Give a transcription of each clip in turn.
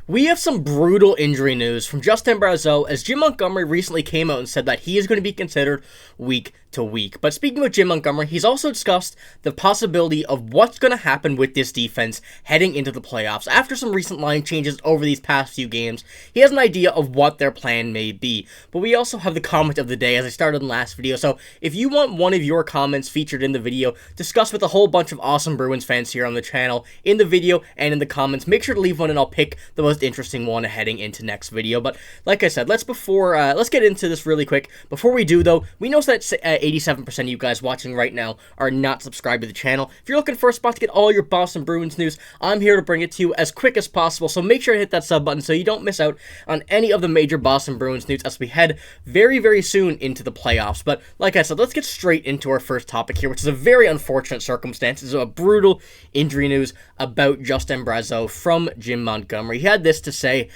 We have some brutal injury news from Justin Brazeau, as Jim Montgomery recently came out and said that he is going to be considered week to week. But speaking of Jim Montgomery, he's also discussed the possibility of what's going to happen with this defense heading into the playoffs. After some recent line changes over these past few games, he has an idea of what their plan may be. But we also have the comment of the day, as I started in the last video. So if you want one of your comments featured in the video, discussed with a whole bunch of awesome Bruins fans here on the channel, in the video and in the comments, make sure to leave one and I'll pick the most interesting one heading into next video. But like I said, let's get into this really quick. Before we do though, we know that 87% of you guys watching right now are not subscribed to the channel. If you're looking for a spot to get all your Boston Bruins news, I'm here to bring it to you as quick as possible, so make sure to hit that sub button so you don't miss out on any of the major Boston Bruins news as we head very, very soon into the playoffs. But like I said, let's get straight into our first topic here, which is a very unfortunate circumstance. It's a brutal injury news about Justin Brazeau from Jim Montgomery. He had this to say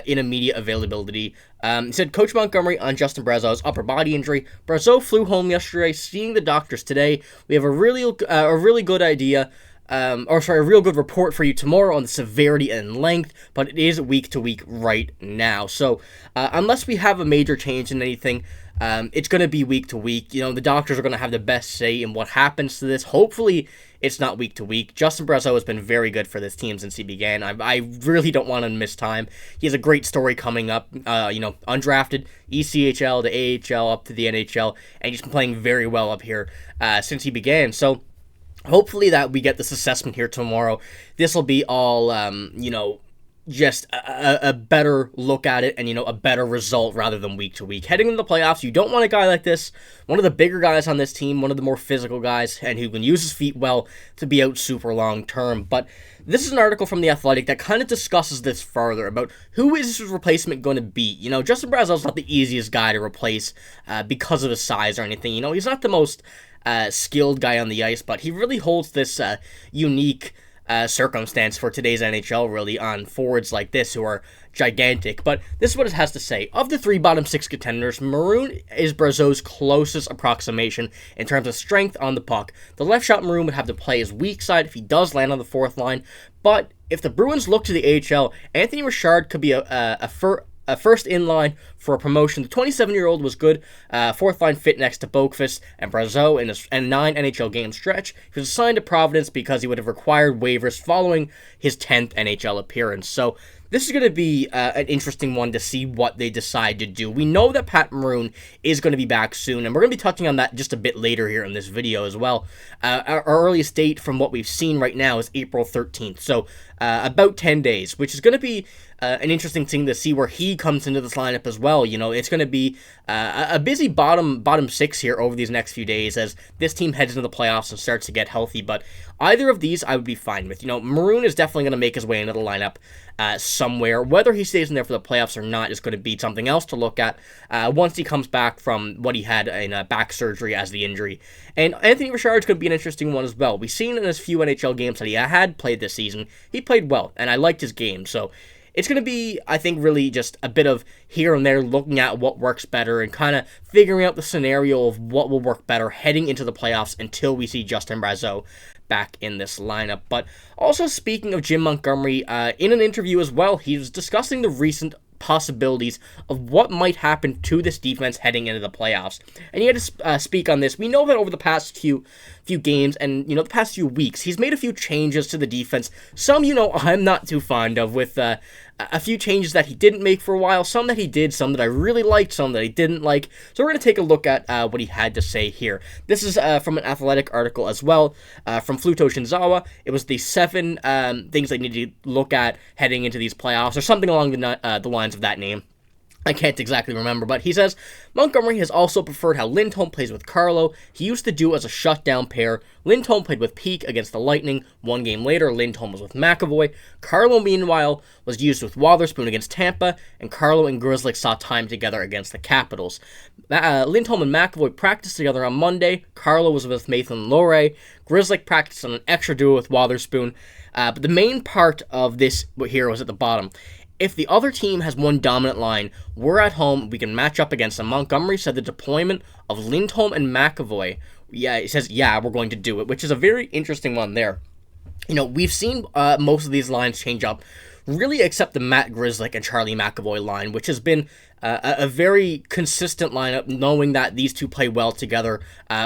in a media availability. He said, Coach Montgomery on Justin Brazeau's upper body injury. Brazeau flew home yesterday, seeing the doctors today. We have a really good idea, a real good report for you tomorrow on the severity and length, but it is week to week right now. So unless we have a major change in anything, it's going to be week to week. You know, the doctors are going to have the best say in what happens to this. Hopefully, it's not week to week. Justin Brazeau has been very good for this team since he began. I really don't want to miss time. He has a great story coming up. Undrafted, ECHL to AHL up to the NHL, and he's been playing very well up here since he began. So hopefully that we get this assessment here tomorrow. This will be all, just a better look at it and, a better result rather than week to week. Heading into the playoffs, you don't want a guy like this, one of the bigger guys on this team, one of the more physical guys, and who can use his feet well to be out super long term. But this is an article from The Athletic that kind of discusses this further about who is his replacement going to be. Justin Brazeau's not the easiest guy to replace because of his size or anything. He's not the most skilled guy on the ice, but he really holds this unique circumstance for today's NHL, really, on forwards like this who are gigantic. But this is what it has to say. Of the three bottom six contenders, Maroon is Brazeau's closest approximation in terms of strength on the puck. The left shot Maroon would have to play his weak side if he does land on the fourth line, but if the Bruins look to the AHL, Anthony Richard could be a first in line for a promotion. The 27-year-old was good. Fourth line fit next to Boqvist and Brazeau in a 9 NHL game stretch. He was assigned to Providence because he would have required waivers following his 10th NHL appearance. So this is going to be an interesting one to see what they decide to do. We know that Pat Maroon is going to be back soon, and we're going to be touching on that just a bit later here in this video as well. Our earliest date from what we've seen right now is April 13th, so about 10 days, which is going to be an interesting thing to see where he comes into this lineup as well. It's going to be a busy bottom six here over these next few days as this team heads into the playoffs and starts to get healthy. But either of these I would be fine with. Maroon is definitely going to make his way into the lineup somewhere. Whether he stays in there for the playoffs or not is going to be something else to look at once he comes back from what he had in back surgery as the injury. And Anthony Richard's going to be an interesting one as well. We've seen in his few NHL games that he had played this season, he played well, and I liked his game. So it's going to be, I think, really just a bit of here and there looking at what works better and kind of figuring out the scenario of what will work better heading into the playoffs until we see Justin Brazeau back in this lineup. But also, speaking of Jim Montgomery, in an interview as well, he was discussing the recent possibilities of what might happen to this defense heading into the playoffs. And he had to speak on this. We know that over the past few games and, the past few weeks, he's made a few changes to the defense. Some, I'm not too fond of, with a few changes that he didn't make for a while, some that he did, some that I really liked, some that he didn't like. So we're going to take a look at what he had to say here. This is from an Athletic article as well, from Fluto Shinzawa. It was the 7 things they need to look at heading into these playoffs, or something along the lines of that name. I can't exactly remember, but he says, Montgomery has also preferred how Lindholm plays with Carlo. He used to do as a shutdown pair. Lindholm played with Peak against the Lightning. 1 game later, Lindholm was with McAvoy. Carlo, meanwhile, was used with Wotherspoon against Tampa, and Carlo and Grzelcyk saw time together against the Capitals. Lindholm and McAvoy practiced together on Monday. Carlo was with Nathan Lore. Grzelcyk practiced on an extra duo with Wotherspoon. But the main part of this here was at the bottom. If the other team has one dominant line, we're at home, we can match up against them. Montgomery said the deployment of Lindholm and McAvoy, he says, we're going to do it, which is a very interesting one there. We've seen most of these lines change up really except the Matt Grzelcyk and Charlie McAvoy line, which has been a very consistent lineup, knowing that these two play well together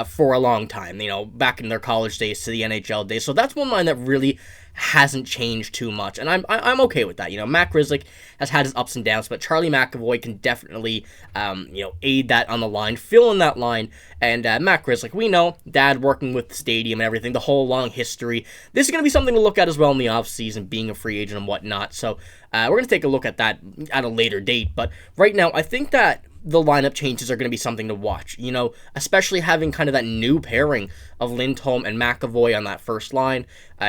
for a long time, back in their college days to the NHL days. So that's one line that really hasn't changed too much, and I'm okay with that. Matt Grzelcyk has had his ups and downs, but Charlie McAvoy can definitely aid that on the line, fill in that line. And Matt Grzelcyk, we know, dad working with the stadium and everything, the whole long history. This is going to be something to look at as well in the offseason, being a free agent and whatnot. So we're going to take a look at that at a later date. But right now, I think that the lineup changes are going to be something to watch, especially having kind of that new pairing of Lindholm and McAvoy on that first line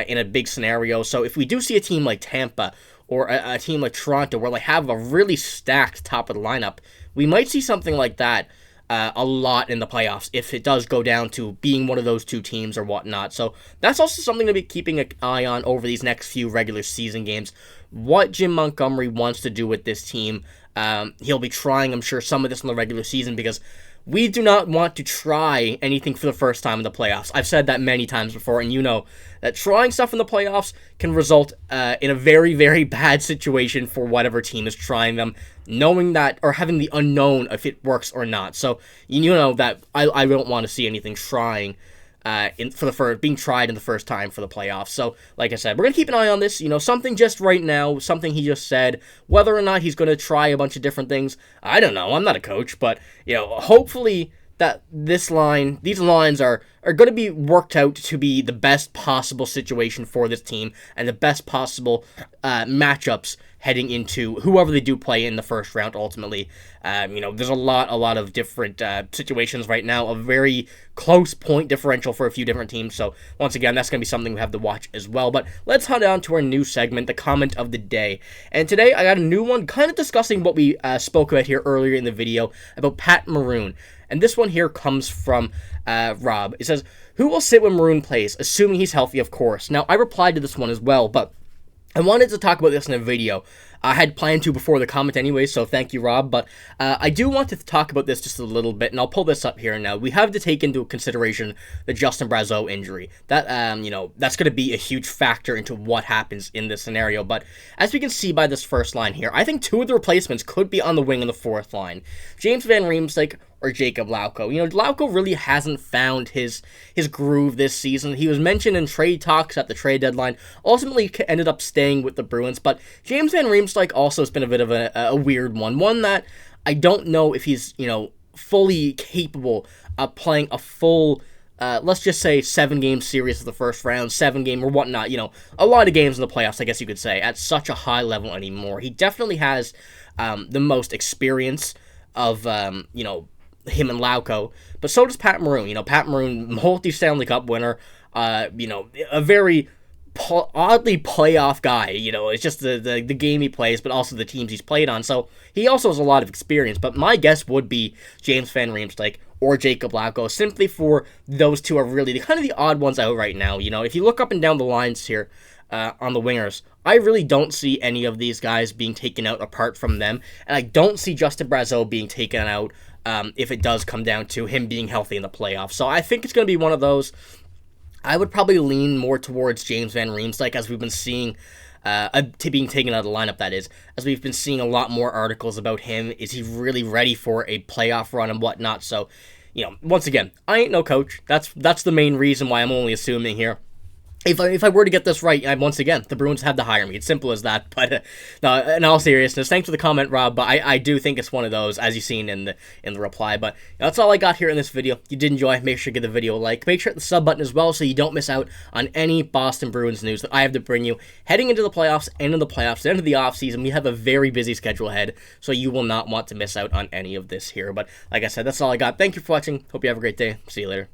in a big scenario. So if we do see a team like Tampa or a team like Toronto where they have a really stacked top of the lineup, we might see something like that a lot in the playoffs if it does go down to being one of those two teams or whatnot. So that's also something to be keeping an eye on over these next few regular season games. What Jim Montgomery wants to do with this team. He'll be trying, I'm sure, some of this in the regular season because we do not want to try anything for the first time in the playoffs. I've said that many times before, and you know that trying stuff in the playoffs can result in a very, very bad situation for whatever team is trying them, knowing that, or having the unknown if it works or not. So, you know that I don't want to see anything trying being tried in the first time for the playoffs. So, like I said, we're going to keep an eye on this. Something just right now, something he just said, whether or not he's going to try a bunch of different things, I don't know. I'm not a coach, but, hopefully that these lines are going to be worked out to be the best possible situation for this team and the best possible matchups heading into whoever they do play in the first round ultimately. There's a lot of different situations right now, a very close point differential for a few different teams. So once again, that's going to be something we have to watch as well. But let's head on to our new segment, the comment of the day. And today I got a new one kind of discussing what we spoke about here earlier in the video about Pat Maroon. And this one here comes from Rob. It says, "Who will sit when Maroon plays, assuming he's healthy, of course." Now, I replied to this one as well, but I wanted to talk about this in a video. I had planned to before the comment anyway, so thank you, Rob. But I do want to talk about this just a little bit, and I'll pull this up here now. We have to take into consideration the Justin Brazeau injury. That, that's going to be a huge factor into what happens in this scenario. But as we can see by this first line here, I think two of the replacements could be on the wing in the fourth line. James Van Riemsdyk or Jacob Lauko. Lauko really hasn't found his groove this season. He was mentioned in trade talks at the trade deadline, ultimately ended up staying with the Bruins, but James Van Riemsdyk also has been a bit of a weird one that I don't know if he's, fully capable of playing a full, let's just say 7-game series of the first round, 7-game or whatnot, a lot of games in the playoffs, I guess you could say, at such a high level anymore. He definitely has the most experience of, him and Lauko, but so does Pat Maroon. Pat Maroon, multi-Stanley Cup winner, a very oddly playoff guy. It's just the game he plays, but also the teams he's played on. So he also has a lot of experience. But my guess would be James Van Riemsdyk or Jacob Lauko, simply for those two are really kind of the odd ones out right now. If you look up and down the lines here on the wingers, I really don't see any of these guys being taken out apart from them, and I don't see Justin Brazeau being taken out if it does come down to him being healthy in the playoffs. So I think it's going to be one of those. I would probably lean more towards James Van Riemsdyk, as we've been seeing, to being taken out of the lineup, that is, as we've been seeing a lot more articles about him. Is he really ready for a playoff run and whatnot? So, once again, I ain't no coach. That's the main reason why I'm only assuming here. If I were to get this right, once again, the Bruins have to hire me. It's simple as that. But no, in all seriousness, thanks for the comment, Rob. But I do think it's one of those, as you've seen in the reply. But that's all I got here in this video. If you did enjoy, make sure to give the video a like. Make sure to hit the sub button as well, so you don't miss out on any Boston Bruins news that I have to bring you heading into the playoffs, end of the playoffs, end of the offseason. We have a very busy schedule ahead, so you will not want to miss out on any of this here. But like I said, that's all I got. Thank you for watching. Hope you have a great day. See you later.